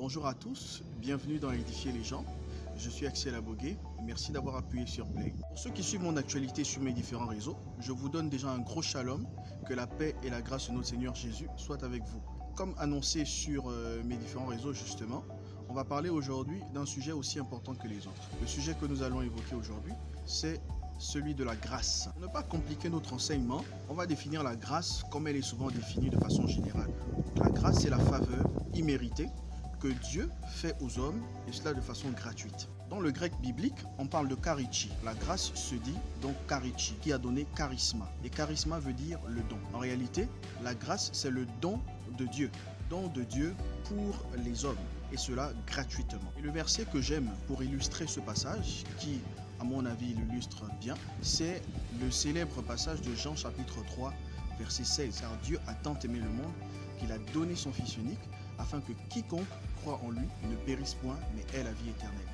Bonjour à tous, bienvenue dans Édifier les gens. Je suis Axel Abogué, merci d'avoir appuyé sur Play. Pour ceux qui suivent mon actualité sur mes différents réseaux, je vous donne déjà un gros shalom, que la paix et la grâce de notre Seigneur Jésus soient avec vous. Comme annoncé sur mes différents réseaux justement, on va parler aujourd'hui d'un sujet aussi important que les autres. Le sujet que nous allons évoquer aujourd'hui, c'est celui de la grâce. Pour ne pas compliquer notre enseignement, on va définir la grâce comme elle est souvent définie de façon générale. La grâce, c'est la faveur imméritée que Dieu fait aux hommes, et cela de façon gratuite. Dans le grec biblique, on parle de charichi. La grâce se dit donc charichi, qui a donné charisma. Et charisma veut dire le don. En réalité, la grâce, c'est le don de Dieu. Don de Dieu pour les hommes, et cela gratuitement. Et le verset que j'aime pour illustrer ce passage, qui, à mon avis, l'illustre bien, c'est le célèbre passage de Jean chapitre 3, verset 16. Car Dieu a tant aimé le monde qu'il a donné son Fils unique, afin que quiconque croit en lui ne périsse point, mais ait la vie éternelle.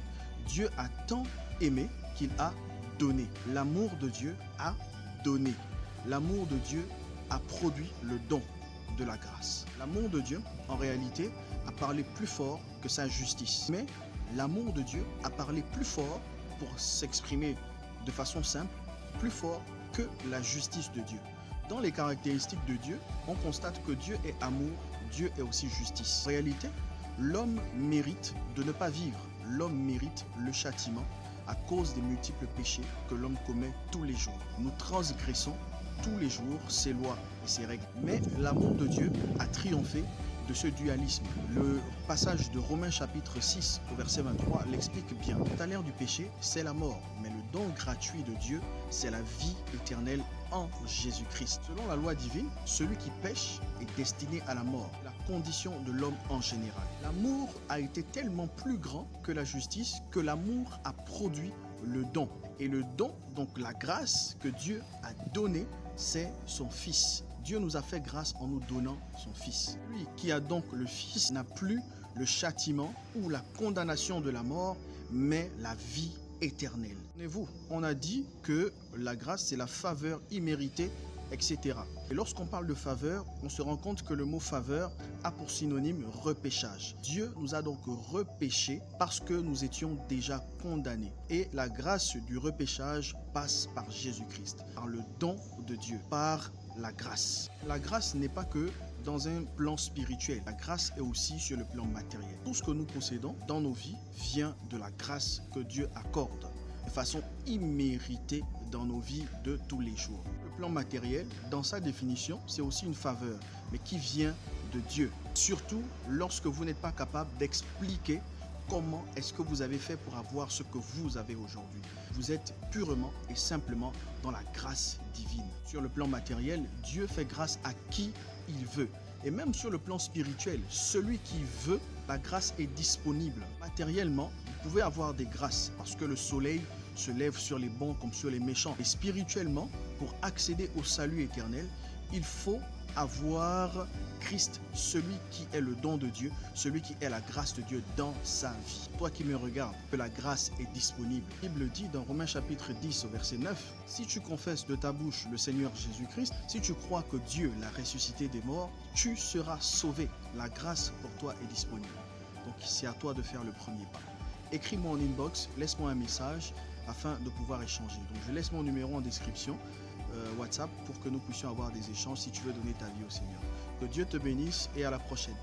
Dieu a tant aimé qu'il a donné. L'amour de Dieu a donné. L'amour de Dieu a produit le don de la grâce. L'amour de Dieu, en réalité, a parlé plus fort que sa justice. Mais l'amour de Dieu a parlé plus fort, pour s'exprimer de façon simple, plus fort que la justice de Dieu. Dans les caractéristiques de Dieu, on constate que Dieu est amour, Dieu est aussi justice. En réalité, l'homme mérite de ne pas vivre. L'homme mérite le châtiment à cause des multiples péchés que l'homme commet tous les jours. Nous transgressons tous les jours ses lois et ses règles. Mais l'amour de Dieu a triomphé de ce dualisme. Le passage de Romains chapitre 6 au verset 23 l'explique bien. Le salaire du péché, c'est la mort, mais le don gratuit de Dieu, c'est la vie éternelle en Jésus-Christ. Selon la loi divine, celui qui pêche est destiné à la mort, la condition de l'homme en général. L'amour a été tellement plus grand que la justice que l'amour a produit le don. Et le don, donc la grâce que Dieu a donnée, c'est son Fils. Dieu nous a fait grâce en nous donnant son Fils. Lui qui a donc le Fils n'a plus le châtiment ou la condamnation de la mort, mais la vie éternelle. Souvenez-vous, on a dit que la grâce, c'est la faveur imméritée, etc. Et lorsqu'on parle de faveur, on se rend compte que le mot faveur a pour synonyme repêchage. Dieu nous a donc repêchés parce que nous étions déjà condamnés. Et la grâce du repêchage passe par Jésus-Christ, par le don de Dieu, par la grâce. La grâce n'est pas que dans un plan spirituel. La grâce est aussi sur le plan matériel. Tout ce que nous possédons dans nos vies vient de la grâce que Dieu accorde de façon imméritée dans nos vies de tous les jours. Le plan matériel, dans sa définition, c'est aussi une faveur, mais qui vient de Dieu. Surtout lorsque vous n'êtes pas capable d'expliquer comment est-ce que vous avez fait pour avoir ce que vous avez aujourd'hui. Vous êtes purement et simplement dans la grâce divine. Sur le plan matériel, Dieu fait grâce à qui il veut. Et même sur le plan spirituel, celui qui veut, la grâce est disponible. Matériellement, vous pouvez avoir des grâces parce que le soleil se lève sur les bons comme sur les méchants. Et spirituellement, pour accéder au salut éternel, il faut avoir Christ, celui qui est le don de Dieu, celui qui est la grâce de Dieu dans sa vie. Toi qui me regardes, que la grâce est disponible. La Bible dit dans Romains chapitre 10 au verset 9, « Si tu confesses de ta bouche le Seigneur Jésus-Christ, si tu crois que Dieu l'a ressuscité des morts, tu seras sauvé. La grâce pour toi est disponible. » Donc c'est à toi de faire le premier pas. Écris-moi en inbox, laisse-moi un message afin de pouvoir échanger. Donc je laisse mon numéro en description. WhatsApp pour que nous puissions avoir des échanges si tu veux donner ta vie au Seigneur. Que Dieu te bénisse et à la prochaine.